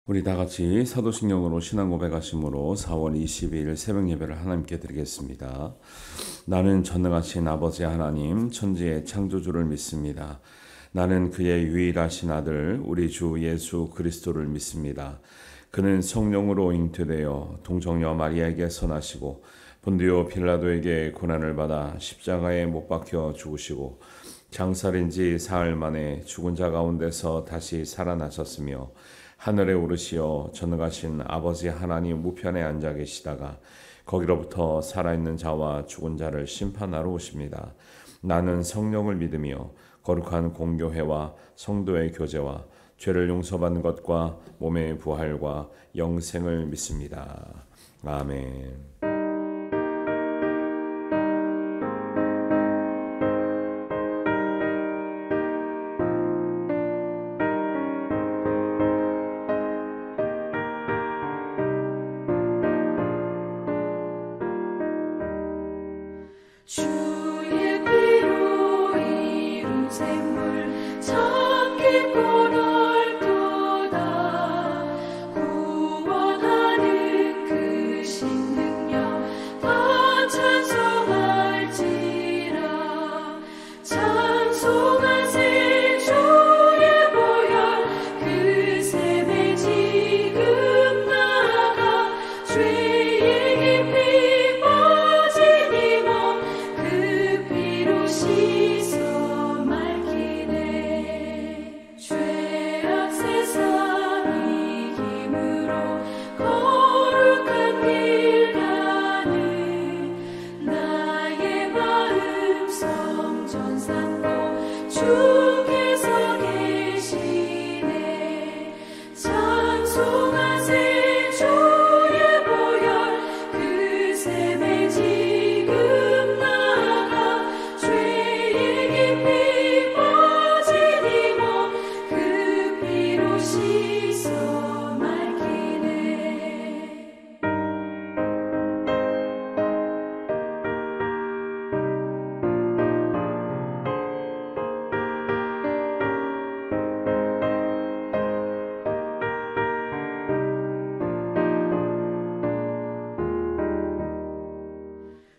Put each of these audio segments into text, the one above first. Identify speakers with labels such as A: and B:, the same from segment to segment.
A: 우리 다 같이 사도신경으로 신앙 고백하심으로 4월 22일 새벽 예배를 하나님께 드리겠습니다. 나는 전능하신 아버지 하나님 천지의 창조주를 믿습니다. 나는 그의 유일하신 아들 우리 주 예수 그리스도를 믿습니다. 그는 성령으로 잉태되어 동정녀 마리아에게 선하시고 본디오 빌라도에게 고난을 받아 십자가에 못 박혀 죽으시고 장살인 지 사흘 만에 죽은 자 가운데서 다시 살아나셨으며 하늘에 오르시어 전능하신 아버지 하나님 우편에 앉아 계시다가 거기로부터 살아있는 자와 죽은 자를 심판하러 오십니다. 나는 성령을 믿으며 거룩한 공교회와 성도의 교제와 죄를 용서받는 것과 몸의 부활과 영생을 믿습니다. 아멘.
B: 주의 피로 이룬 샘물 참 깊고 넓도다. 구원하는 그 신능력 다 찬송할지라. 찬송하세 주의 보혈 그 샘에 지금 나가 죄의 깊이 빠진 이 몸 그 피로 씻어 맑히네. 죄악 세상 이김으로 거룩한 길 가는 나의 마음 성전 삼고 주께서 계시네. 찬송하세 주의 보혈 그 샘에 지금 나가 죄의 깊이 빠진 이 몸 그 피로 씻어 맑히네.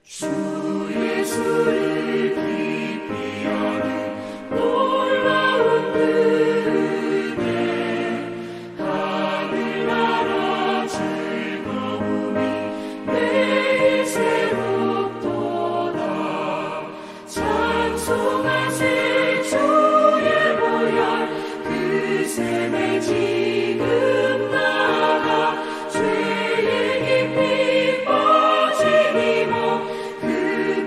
B: 주 예수를 깊이 아는 놀라운 은혜, 하늘나라 즐거움이 매일 새롭도다. 찬송하세 주의 보혈 그 샘에 지금 나가 죄의 깊이 빠진 이 몸 그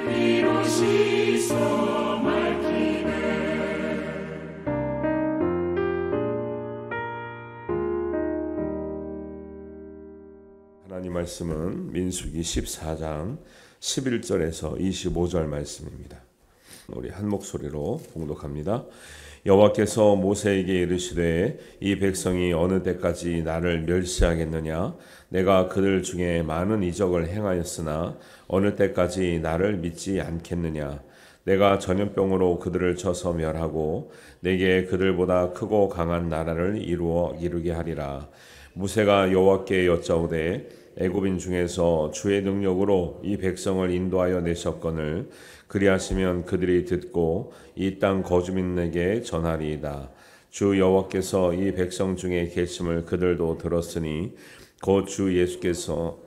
B: 피로 씻어 맑히네.
A: 하나님 말씀은 민수기 14장 11절에서 25절 말씀입니다. 우리 한 목소리로 봉독합니다. 여호와께서 모세에게 이르시되 이 백성이 어느 때까지 나를 멸시하겠느냐? 내가 그들 중에 많은 이적을 행하였으나 어느 때까지 나를 믿지 않겠느냐? 내가 전염병으로 그들을 쳐서 멸하고 내게 그들보다 크고 강한 나라를 이루게 하리라. 모세가 여호와께 여짜오되 애굽인 중에서 주의 능력으로 이 백성을 인도하여 내셨거늘 그리하시면 그들이 듣고 이 땅 거주민에게 전하리이다. 주 여호와께서 이 백성 중에 계심을 그들도 들었으니 곧 주 예수께서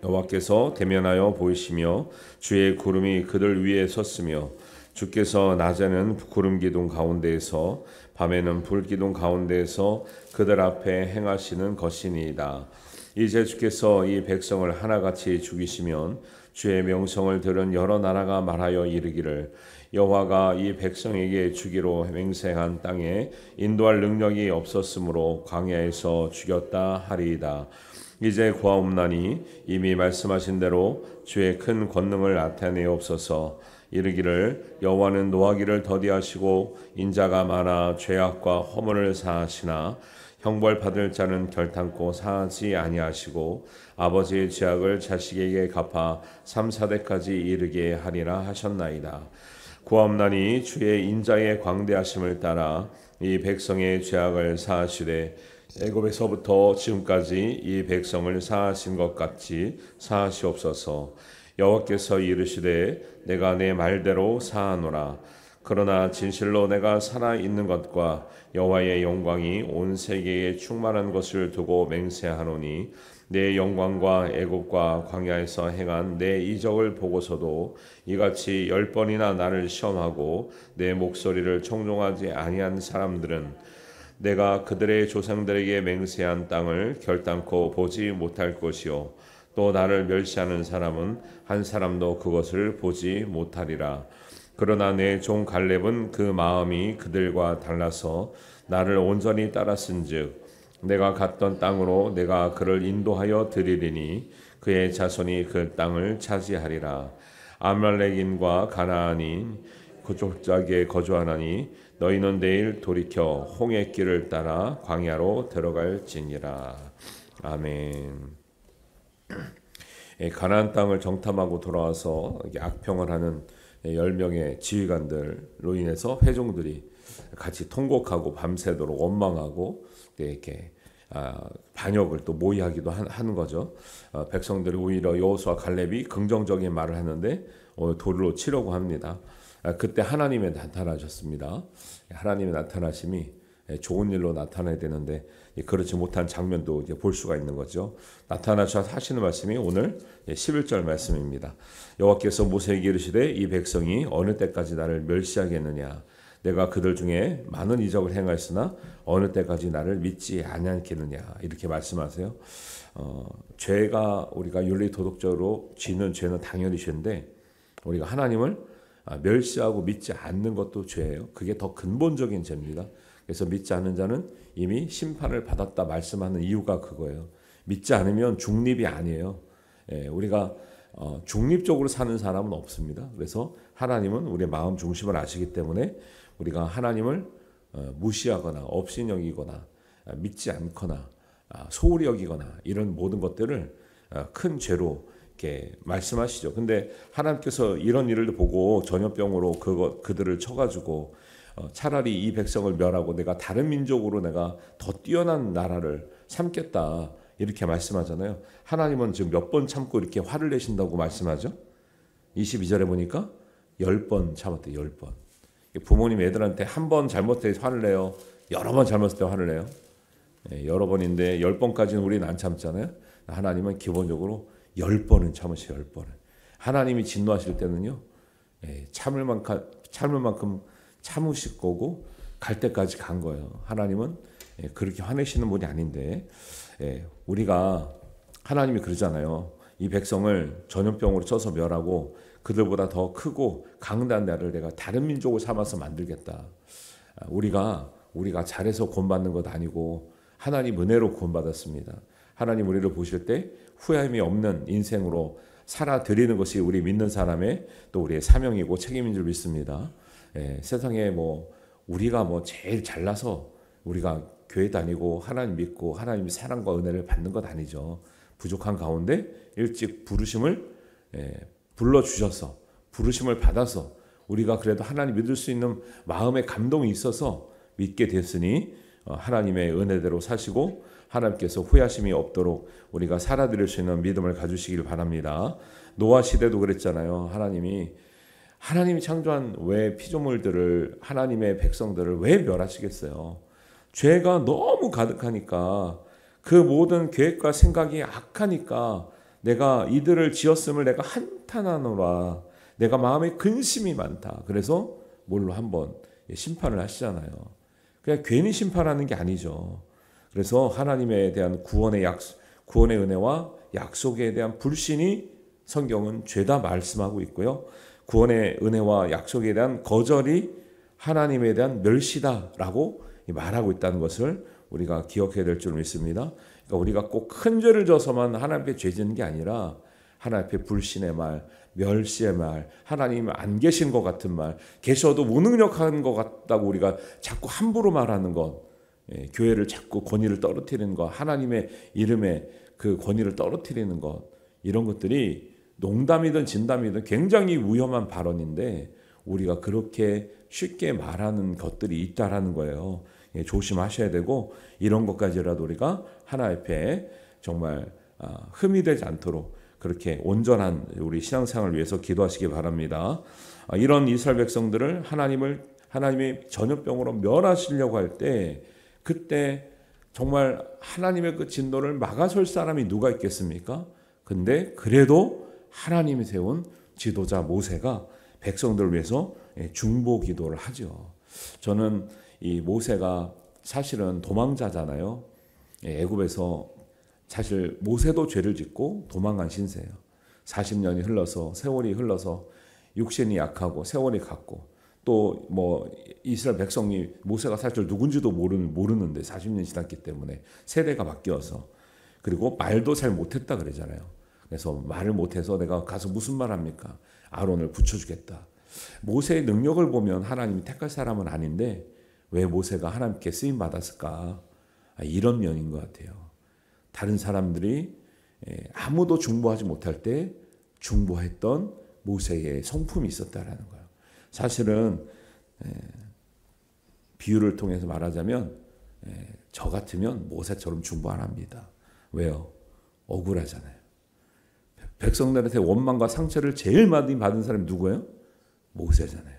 A: 여호와께서 대면하여 보이시며 주의 구름이 그들 위에 섰으며 주께서 낮에는 구름 기둥 가운데에서 밤에는 불 기둥 가운데에서 그들 앞에 행하시는 것이니이다. 이제 주께서 이 백성을 하나같이 죽이시면 주의 명성을 들은 여러 나라가 말하여 이르기를 여호와가 이 백성에게 주기로 맹세한 땅에 인도할 능력이 없었으므로 광야에서 죽였다 하리이다. 이제 구하옵나니 이미 말씀하신 대로 주의 큰 권능을 나타내옵소서. 이르기를 여호와는 노하기를 더디하시고 인자가 많아 죄악과 허물을 사하시나 형벌 받을 자는 결탄코 사하지 아니하시고 아버지의 죄악을 자식에게 갚아 3, 4대까지 이르게 하리라 하셨나이다. 구하옵나니 주의 인자의 광대하심을 따라 이 백성의 죄악을 사하시되 애굽에서부터 지금까지 이 백성을 사하신 것 같이 사하시옵소서. 여호와께서 이르시되 내가 내 말대로 사하노라. 그러나 진실로 내가 살아 있는 것과 여호와의 영광이 온 세계에 충만한 것을 두고 맹세하노니 내 영광과 애굽과 광야에서 행한 내 이적을 보고서도 이같이 10번이나 나를 시험하고 내 목소리를 청종하지 아니한 사람들은 내가 그들의 조상들에게 맹세한 땅을 결단코 보지 못할 것이요 또 나를 멸시하는 사람은 한 사람도 그것을 보지 못하리라. 그러나 내 종 갈렙은 그 마음이 그들과 달라서 나를 온전히 따랐은즉 내가 갔던 땅으로 내가 그를 인도하여 드리리니 그의 자손이 그 땅을 차지하리라. 아말렉인과 가나안인 그쪽 짝에 거주하나니 너희는 내일 돌이켜 홍해 길을 따라 광야로 들어갈지니라. 아멘. 가나안 땅을 정탐하고 돌아와서 악평을 하는 10명의 지휘관들로 인해서 회중들이 같이 통곡하고 밤새도록 원망하고 이렇게 반역을 또 모의하기도 하는 거죠. 백성들이 오히려 여호수아 갈렙이 긍정적인 말을 하는데 돌로 치려고 합니다. 그때 하나님이 나타나셨습니다. 하나님의 나타나심이 좋은 일로 나타나야 되는데 그렇지 못한 장면도 이제 볼 수가 있는 거죠. 나타나셔서 하시는 말씀이 오늘 11절 말씀입니다. 여호와께서 모세에게 이르시되 이 백성이 어느 때까지 나를 멸시하겠느냐. 내가 그들 중에 많은 이적을 행하였으나 어느 때까지 나를 믿지 아니하겠느냐. 이렇게 말씀하세요. 죄가 우리가 윤리 도덕적으로 짓는 죄는 당연히 죄인데 우리가 하나님을 멸시하고 믿지 않는 것도 죄예요. 그게 더 근본적인 죄입니다. 그래서 믿지 않는 자는 이미 심판을 받았다 말씀하는 이유가 그거예요. 믿지 않으면 중립이 아니에요. 우리가 중립적으로 사는 사람은 없습니다. 그래서 하나님은 우리의 마음 중심을 아시기 때문에 우리가 하나님을 무시하거나 업신여기거나 믿지 않거나 소홀히 여기거나 이런 모든 것들을 큰 죄로 이렇게 말씀하시죠. 근데 하나님께서 이런 일을 보고 전염병으로 그들을 쳐가지고 차라리 이 백성을 멸하고 내가 다른 민족으로 내가 더 뛰어난 나라를 삼겠다 이렇게 말씀하잖아요. 하나님은 지금 몇 번 참고 이렇게 화를 내신다고 말씀하죠. 22절에 보니까 10번 참았대요. 10번. 부모님 애들한테 한 번 잘못해 화를 내요. 여러 번 잘못할 때 화를 내요. 여러 번인데 10번까지는 우리는 안 참잖아요. 하나님은 기본적으로 10번은 참으세요. 10번은. 하나님이 진노하실 때는요. 참을 만큼 참으실 거고 갈 때까지 간 거예요. 하나님은 그렇게 화내시는 분이 아닌데 우리가 하나님이 그러잖아요. 이 백성을 전염병으로 쳐서 멸하고 그들보다 더 크고 강단 나를 내가 다른 민족을 삼아서 만들겠다. 우리가 잘해서 구원받는 것 아니고 하나님 은혜로 구원받았습니다. 하나님 우리를 보실 때 후회함이 없는 인생으로 살아드리는 것이 우리 믿는 사람의 또 우리의 사명이고 책임인 줄 믿습니다. 세상에 우리가 제일 잘나서 우리가 교회 다니고 하나님 믿고 하나님의 사랑과 은혜를 받는 것 아니죠. 부족한 가운데 일찍 부르심을 불러주셔서 부르심을 받아서 우리가 그래도 하나님 믿을 수 있는 마음의 감동이 있어서 믿게 됐으니 하나님의 은혜대로 사시고 하나님께서 후회하심이 없도록 우리가 살아드릴 수 있는 믿음을 가지시길 바랍니다. 노아 시대도 그랬잖아요. 하나님이 창조한 왜 피조물들을 하나님의 백성들을 왜 멸하시겠어요? 죄가 너무 가득하니까 그 모든 계획과 생각이 악하니까 내가 이들을 지었음을 내가 한탄하노라. 내가 마음에 근심이 많다. 그래서 뭘로 한번 심판을 하시잖아요. 그냥 괜히 심판하는 게 아니죠. 그래서 하나님에 대한 구원의 은혜와 약속에 대한 불신이 성경은 죄다 말씀하고 있고요. 구원의 은혜와 약속에 대한 거절이 하나님에 대한 멸시다라고 말하고 있다는 것을 우리가 기억해야 될 줄 믿습니다. 그러니까 우리가 꼭 큰 죄를 져서만 하나님 앞에 죄 짓는 게 아니라 하나님 앞에 불신의 말, 멸시의 말, 하나님 안 계신 것 같은 말, 계셔도 무능력한 것 같다고 우리가 자꾸 함부로 말하는 것, 교회를 자꾸 권위를 떨어뜨리는 것, 하나님의 이름에 그 권위를 떨어뜨리는 것, 이런 것들이 농담이든 진담이든 굉장히 위험한 발언인데 우리가 그렇게 쉽게 말하는 것들이 있다라는 거예요. 조심하셔야 되고, 이런 것까지라도 우리가 하나님 앞에 정말 흠이 되지 않도록 그렇게 온전한 우리 신앙생활을 위해서 기도하시기 바랍니다. 이런 이스라엘 백성들을 하나님의 전염병으로 멸하시려고 할 때, 그때 정말 하나님의 그 진노를 막아설 사람이 누가 있겠습니까? 근데 그래도 하나님이 세운 지도자 모세가 백성들을 위해서 중보 기도를 하죠. 저는 이 모세가 사실은 도망자잖아요. 애굽에서 사실 모세도 죄를 짓고 도망간 신세예요. 40년이 흘러서, 세월이 흘러서 육신이 약하고 세월이 갔고, 또 뭐 이스라엘 백성이 모세가 사실 누군지도 모르는데 40년 지났기 때문에 세대가 바뀌어서, 그리고 말도 잘 못했다 그러잖아요. 그래서 말을 못해서 내가 가서 무슨 말 합니까? 아론을 붙여주겠다. 모세의 능력을 보면 하나님이 택할 사람은 아닌데 왜 모세가 하나님께 쓰임 받았을까? 이런 면인 것 같아요. 다른 사람들이 아무도 중보하지 못할 때 중보했던 모세의 성품이 있었다라는 거예요. 사실은 비유를 통해서 말하자면 저 같으면 모세처럼 중보 안 합니다. 왜요? 억울하잖아요. 백성들한테 원망과 상처를 제일 많이 받은 사람이 누구예요? 모세잖아요.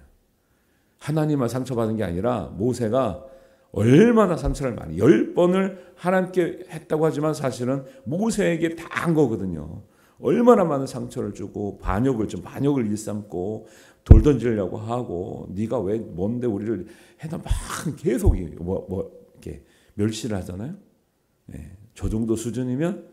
A: 하나님만 상처받은 게 아니라 모세가 얼마나 상처를 많이 10번을 하나님께 했다고 하지만 사실은 모세에게 다 한 거거든요. 얼마나 많은 상처를 주고 반역을 일삼고 돌 던지려고 하고, 네가 왜 뭔데 우리를 해다 막 계속 이렇게 멸시를 하잖아요. 저 정도 수준이면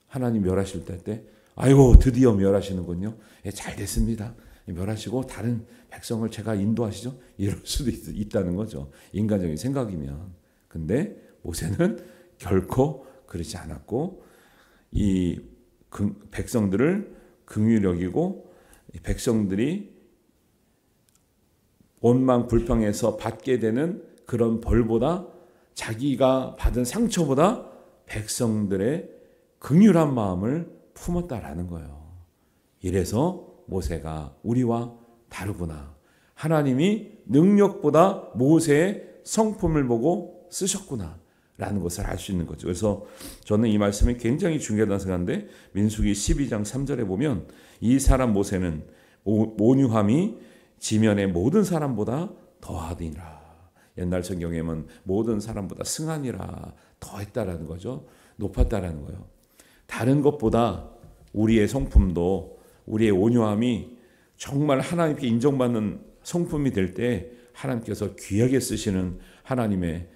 A: 하나님 멸하실 때 아이고 드디어 멸하시는군요. 잘 됐습니다. 멸하시고 다른 백성을 제가 인도하시죠. 이럴 수도 있다는 거죠. 인간적인 생각이면. 근데 모세는 결코 그러지 않았고, 이 백성들을 긍휼히 여기고, 백성들이 원망 불평해서 받게 되는 그런 벌보다, 자기가 받은 상처보다 백성들의 긍휼한 마음을 품었다라는 거예요. 이래서 모세가 우리와 다르구나. 하나님이 능력보다 모세의 성품을 보고 쓰셨구나 라는 것을 알 수 있는 거죠. 그래서 저는 이 말씀이 굉장히 중요하다는 생각인데, 민수기 12장 3절에 보면 이 사람 모세는 온유함이 지면의 모든 사람보다 더하니라. 옛날 성경에는 모든 사람보다 승하니라, 더했다라는 거죠. 높았다라는 거예요. 다른 것보다 우리의 성품도, 우리의 온유함이 정말 하나님께 인정받는 성품이 될 때 하나님께서 귀하게 쓰시는 하나님의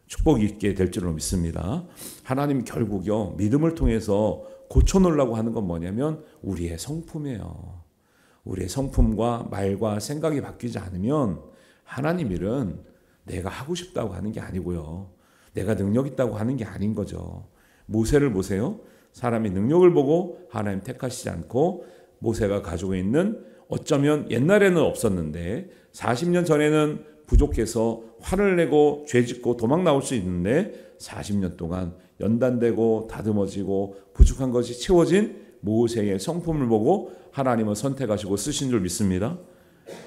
A: 축복이 있게 될 줄로 믿습니다. 하나님 결국요, 믿음을 통해서 고쳐놓으려고 하는 건 뭐냐면 우리의 성품이에요. 우리의 성품과 말과 생각이 바뀌지 않으면 하나님 일은 내가 하고 싶다고 하는 게 아니고요, 내가 능력 있다고 하는 게 아닌 거죠. 모세를 보세요. 사람이 능력을 보고 하나님 택하시지 않고, 모세가 가지고 있는, 어쩌면 옛날에는 없었는데 40년 전에는 부족해서 화를 내고 죄짓고 도망 나올 수 있는데 40년 동안 연단되고 다듬어지고 부족한 것이 채워진 모세의 성품을 보고 하나님은 선택하시고 쓰신 줄 믿습니다.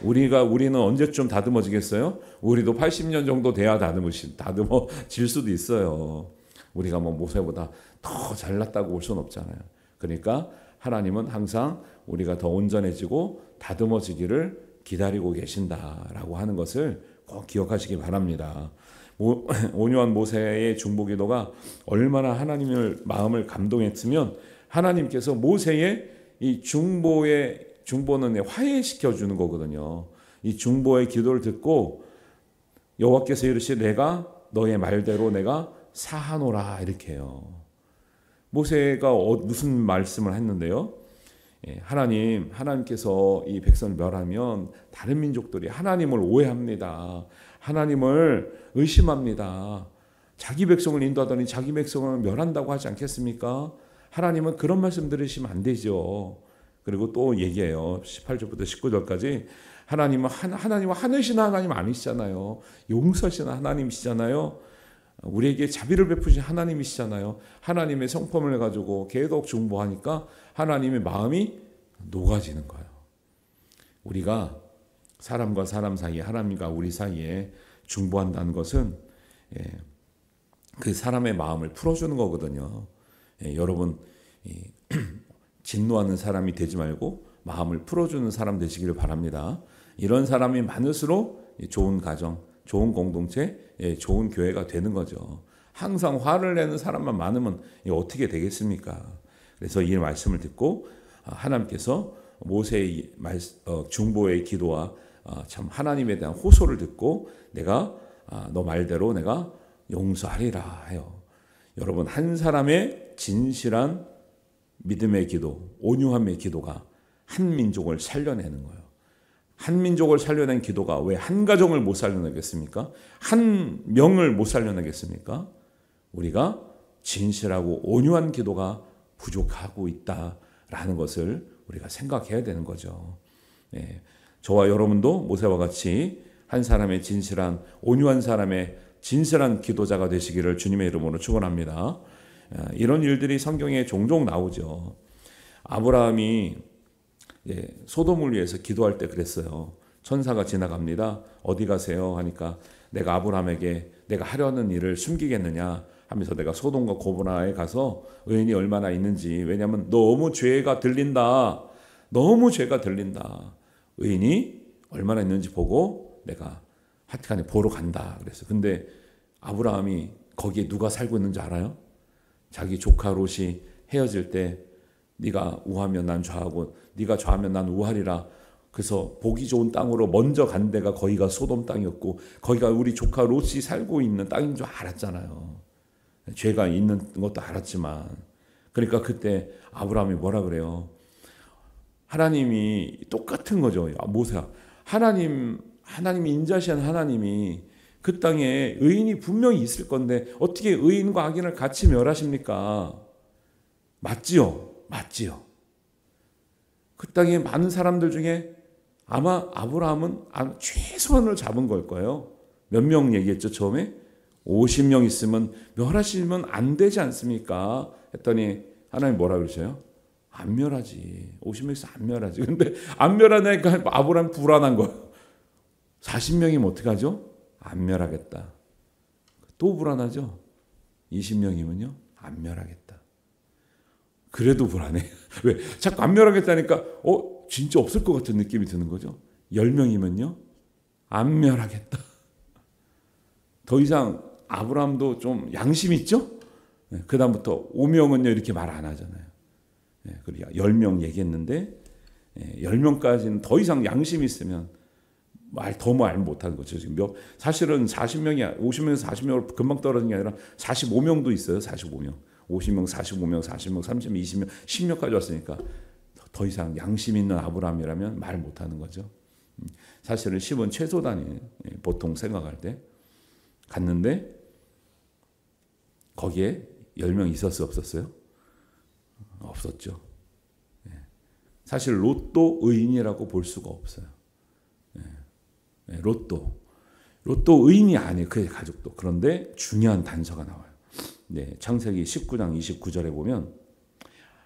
A: 우리는 언제쯤 다듬어지겠어요? 우리도 80년 정도 돼야 다듬어질 수도 있어요. 우리가 뭐 모세보다 더 잘났다고 볼 수는 없잖아요. 그러니까 하나님은 항상 우리가 더 온전해지고 다듬어지기를 기다리고 계신다라고 하는 것을 꼭 기억하시기 바랍니다. 온유한 모세의 중보기도가 얼마나 하나님을 마음을 감동했으면, 하나님께서 모세의 이 중보는 화해시켜 주는 거거든요. 이 중보의 기도를 듣고 여호와께서 이르시되 내가 너의 말대로 내가 사하노라, 이렇게 해요. 모세가 무슨 말씀을 했는데요? 하나님께서 이 백성을 멸하면 다른 민족들이 하나님을 오해합니다. 하나님을 의심합니다. 자기 백성을 인도하더니 자기 백성을 멸한다고 하지 않겠습니까? 하나님은 그런 말씀 들으시면 안 되죠. 그리고 또 얘기해요. 18절부터 19절까지 하나님은 하늘이신 하나님 아니시잖아요. 용서하시는 하나님이시잖아요. 우리에게 자비를 베푸신 하나님이시잖아요. 하나님의 성품을 가지고 계속 중보하니까 하나님의 마음이 녹아지는 거예요. 우리가 사람과 사람 사이에, 하나님과 우리 사이에 중보한다는 것은 그 사람의 마음을 풀어주는 거거든요. 여러분 진노하는 사람이 되지 말고 마음을 풀어주는 사람 되시기를 바랍니다. 이런 사람이 많을수록 좋은 가정, 좋은 공동체, 좋은 교회가 되는 거죠. 항상 화를 내는 사람만 많으면 어떻게 되겠습니까? 그래서 이 말씀을 듣고 하나님께서 모세의 중보의 기도와 참 하나님에 대한 호소를 듣고 내가 너 말대로 내가 용서하리라 해요. 여러분 한 사람의 진실한 믿음의 기도, 온유함의 기도가 한 민족을 살려내는 거예요. 한 민족을 살려낸 기도가 왜 한 가정을 못 살려내겠습니까? 한 명을 못 살려내겠습니까? 우리가 진실하고 온유한 기도가 부족하고 있다라는 것을 우리가 생각해야 되는 거죠. 저와 여러분도 모세와 같이 한 사람의 진실한 온유한 사람의 진실한 기도자가 되시기를 주님의 이름으로 축원합니다. 이런 일들이 성경에 종종 나오죠. 아브라함이 소돔을 위해서 기도할 때 그랬어요. 천사가 지나갑니다. 어디 가세요? 하니까 내가 아브라함에게 내가 하려는 일을 숨기겠느냐 하면서 내가 소돔과 고모라에 가서 의인이 얼마나 있는지, 왜냐하면 너무 죄가 들린다. 너무 죄가 들린다. 의인이 얼마나 있는지 보고 내가 하여튼간에 보러 간다. 그래서 근데 아브라함이 거기에 누가 살고 있는지 알아요? 자기 조카 롯이 헤어질 때 네가 우하면 난 좌하고 네가 좌하면 난 우하리라. 그래서 보기 좋은 땅으로 먼저 간 데가 거기가 소돔 땅이었고 거기가 우리 조카 롯이 살고 있는 땅인 줄 알았잖아요. 죄가 있는 것도 알았지만 그러니까 그때 아브라함이 뭐라 그래요? 하나님이 똑같은 거죠. 모세야. 하나님이 인자시한 하나님이 그 땅에 의인이 분명히 있을 건데 어떻게 의인과 악인을 같이 멸하십니까? 맞지요? 맞지요. 그 땅에 많은 사람들 중에 아마 아브라함은 최소한을 잡은 걸 거예요. 몇 명 얘기했죠 처음에? 50명 있으면 멸하시면 안 되지 않습니까? 했더니 하나님 뭐라 그러셔요? 안 멸하지. 50명 있으면 안 멸하지. 근데 안 멸하니까 아브라함 불안한 거예요. 40명이면 어떡하죠? 안 멸하겠다. 또 불안하죠? 20명이면요? 안 멸하겠다. 그래도 불안해. 왜? 자꾸 안 멸하겠다니까 진짜 없을 것 같은 느낌이 드는 거죠. 10명이면요? 안 멸하겠다. 더 이상 아브라함도 좀 양심 있죠? 그 다음부터 5명은요 이렇게 말 안 하잖아요. 그리고 10명 얘기했는데 10명까지는 더 이상 양심이 있으면 더 말 못하는 거죠. 지금 사실은 40명이 50명에서 40명으로 금방 떨어진 게 아니라 45명도 있어요. 45명. 50명, 45명, 40명, 30명, 20명, 10명까지 왔으니까 더 이상 양심 있는 아브라함이라면 말 못하는 거죠. 사실은 10은 최소단이에요. 보통 생각할 때. 갔는데 거기에 10명 있었어요? 없었어요? 없었죠. 사실 롯도 의인이라고 볼 수가 없어요. 롯도 의인이 아니에요. 그의 가족도. 그런데 중요한 단서가 나와요. 창세기 19장 29절에 보면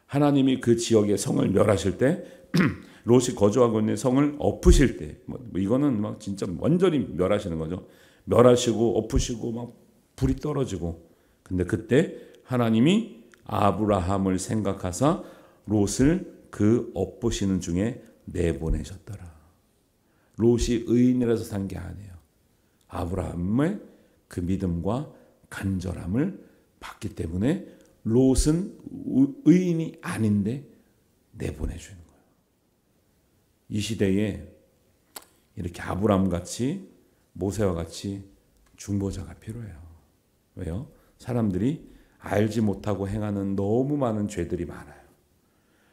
A: 하나님이 그 지역의 성을 멸하실 때 롯이 거주하고 있는 성을 엎으실 때 이거는 막 진짜 완전히 멸하시는 거죠. 멸하시고 엎으시고 막 불이 떨어지고 근데 그때 하나님이 아브라함을 생각하사 롯을 그 엎으시는 중에 내보내셨더라. 롯이 의인이라서 산 게 아니에요. 아브라함의 그 믿음과 간절함을 봤기 때문에 롯은 의인이 아닌데 내보내주는 거예요. 이 시대에 이렇게 아브라함 같이 모세와 같이 중보자가 필요해요. 왜요? 사람들이 알지 못하고 행하는 너무 많은 죄들이 많아요.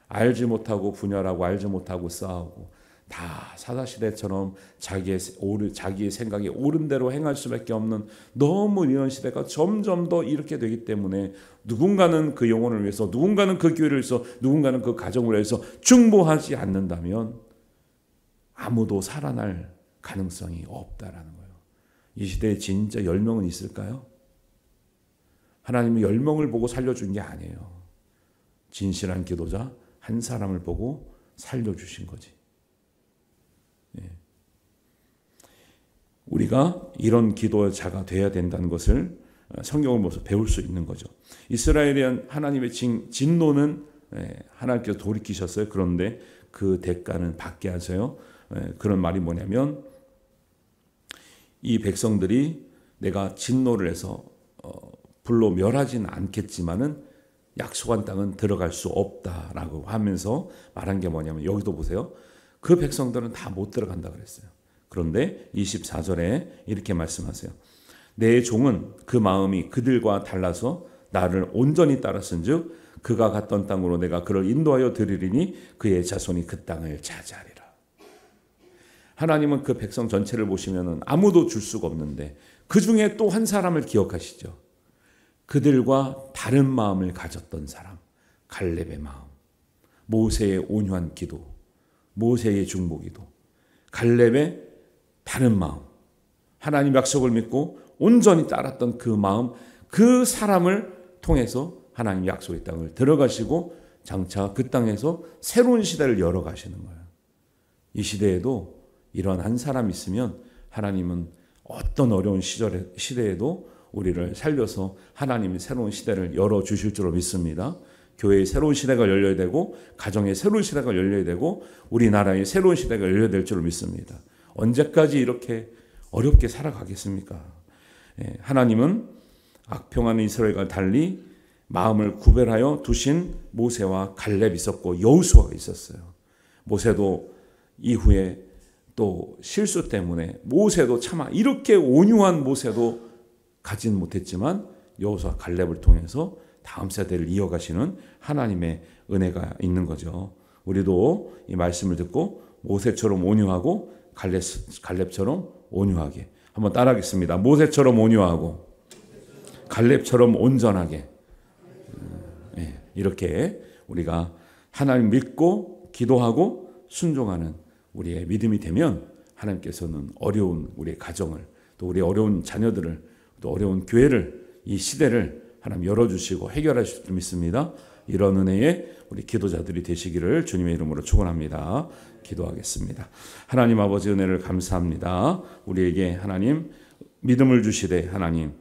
A: 알지 못하고 분열하고 알지 못하고 싸우고 다 사사시대처럼 자기의 생각이 옳은 대로 행할 수밖에 없는 너무 이런 시대가 점점 더 이렇게 되기 때문에 누군가는 그 영혼을 위해서 누군가는 그 교회를 위해서 누군가는 그 가정을 위해서 중보하지 않는다면 아무도 살아날 가능성이 없다라는 거예요. 이 시대에 진짜 10명은 있을까요? 하나님은 10명을 보고 살려준 게 아니에요. 진실한 기도자 한 사람을 보고 살려주신 거지. 우리가 이런 기도자가 돼야 된다는 것을 성경을 보면서 배울 수 있는 거죠. 이스라엘에 대한 하나님의 진노는 하나님께서 돌이키셨어요. 그런데 그 대가는 받게 하세요. 그런 말이 뭐냐면 이 백성들이 내가 진노를 해서 불로 멸하지는 않겠지만은 약속한 땅은 들어갈 수 없다라고 하면서 말한 게 뭐냐면 여기도 보세요. 그 백성들은 다 못 들어간다 그랬어요. 그런데 24절에 이렇게 말씀하세요. 내 종은 그 마음이 그들과 달라서 나를 온전히 따랐은즉 그가 갔던 땅으로 내가 그를 인도하여 드리리니 그의 자손이 그 땅을 차지하리라. 하나님은 그 백성 전체를 보시면 아무도 줄 수가 없는데 그 중에 또 한 사람을 기억하시죠. 그들과 다른 마음을 가졌던 사람, 갈렙의 마음, 모세의 온유한 기도, 모세의 중보기도, 갈렙의 다른 마음, 하나님 약속을 믿고 온전히 따랐던 그 마음, 그 사람을 통해서 하나님 약속의 땅을 들어가시고 장차 그 땅에서 새로운 시대를 열어가시는 거예요. 이 시대에도 이런 한 사람이 있으면 하나님은 어떤 어려운 시대에도 우리를 살려서 하나님이 새로운 시대를 열어주실 줄로 믿습니다. 교회의 새로운 시대가 열려야 되고 가정의 새로운 시대가 열려야 되고 우리나라의 새로운 시대가 열려야 될 줄로 믿습니다. 언제까지 이렇게 어렵게 살아가겠습니까? 하나님은 악평하는 이스라엘과 달리 마음을 구별하여 두신 모세와 갈렙이 있었고 여호수아가 있었어요. 모세도 이후에 또 실수 때문에 모세도 차마 이렇게 온유한 모세도 가진 못했지만 여호수아 갈렙을 통해서 다음 세대를 이어가시는 하나님의 은혜가 있는 거죠. 우리도 이 말씀을 듣고 모세처럼 온유하고 갈렙처럼 온유하게 한번 따라하겠습니다. 모세처럼 온유하고 갈렙처럼 온전하게 이렇게 우리가 하나님 믿고 기도하고 순종하는 우리의 믿음이 되면 하나님께서는 어려운 우리의 가정을 또 우리 어려운 자녀들을 또 어려운 교회를 이 시대를 하나님 열어주시고 해결하실 줄 믿습니다. 이런 은혜에 우리 기도자들이 되시기를 주님의 이름으로 축원합니다. 기도하겠습니다. 하나님 아버지 은혜를 감사합니다. 우리에게 하나님 믿음을 주시되 하나님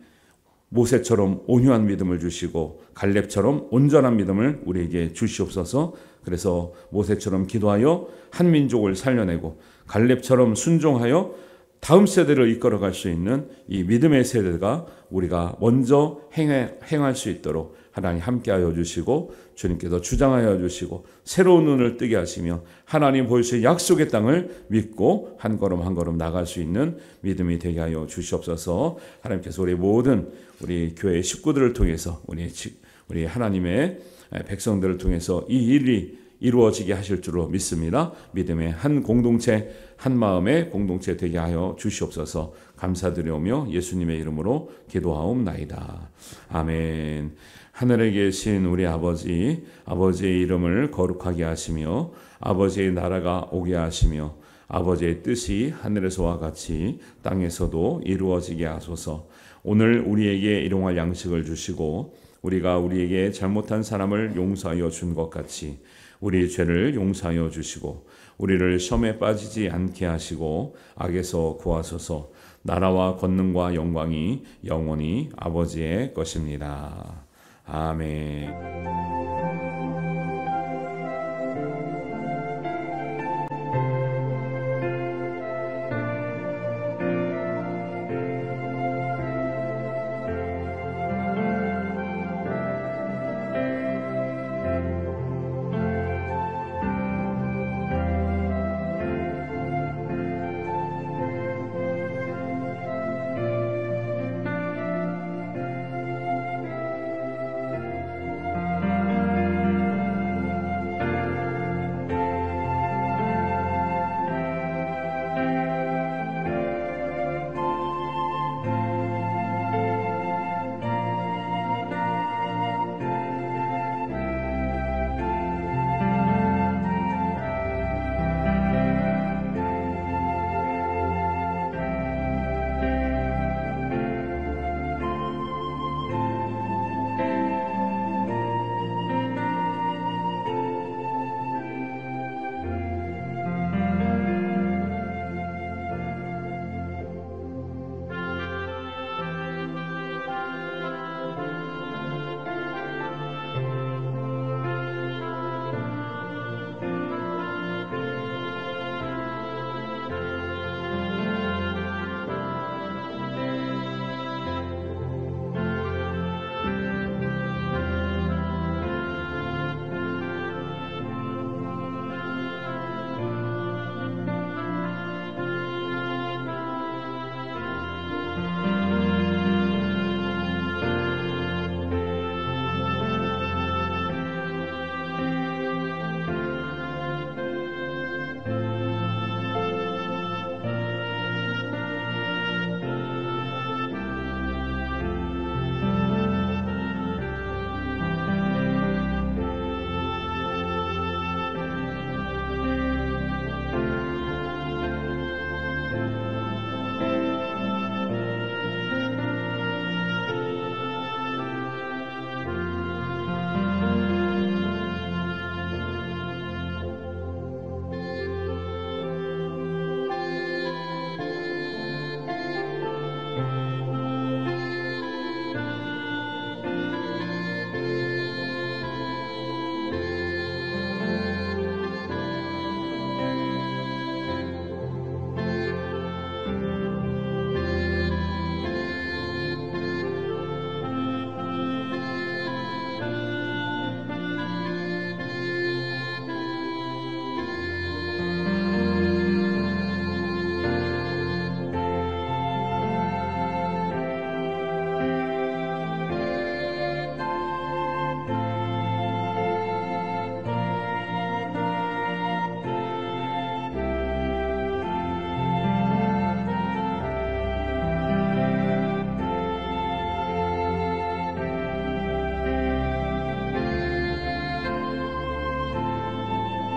A: 모세처럼 온유한 믿음을 주시고 갈렙처럼 온전한 믿음을 우리에게 주시옵소서. 그래서 모세처럼 기도하여 한 민족을 살려내고 갈렙처럼 순종하여 다음 세대를 이끌어갈 수 있는 이 믿음의 세대가 우리가 먼저 행할 수 있도록 하나님 함께하여 주시고 주님께서 주장하여 주시고 새로운 눈을 뜨게 하시며 하나님 보여주신 약속의 땅을 믿고 한 걸음 한 걸음 나갈 수 있는 믿음이 되게 하여 주시옵소서. 하나님께서 우리 모든 우리 교회 식구들을 통해서 우리 하나님의 백성들을 통해서 이 일이 이루어지게 하실 줄로 믿습니다. 믿음의 한 공동체, 한 마음의 공동체 되게 하여 주시옵소서. 감사드리오며 예수님의 이름으로 기도하옵나이다. 아멘. 하늘에 계신 우리 아버지, 아버지의 이름을 거룩하게 하시며 아버지의 나라가 오게 하시며 아버지의 뜻이 하늘에서와 같이 땅에서도 이루어지게 하소서. 오늘 우리에게 일용할 양식을 주시고 우리가 우리에게 잘못한 사람을 용서하여 준 것 같이 우리 죄를 용서하여 주시고 우리를 시험에 빠지지 않게 하시고 악에서 구하소서. 나라와 권능과 영광이 영원히 아버지의 것입니다. 아멘.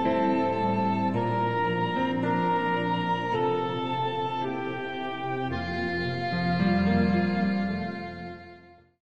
B: 주님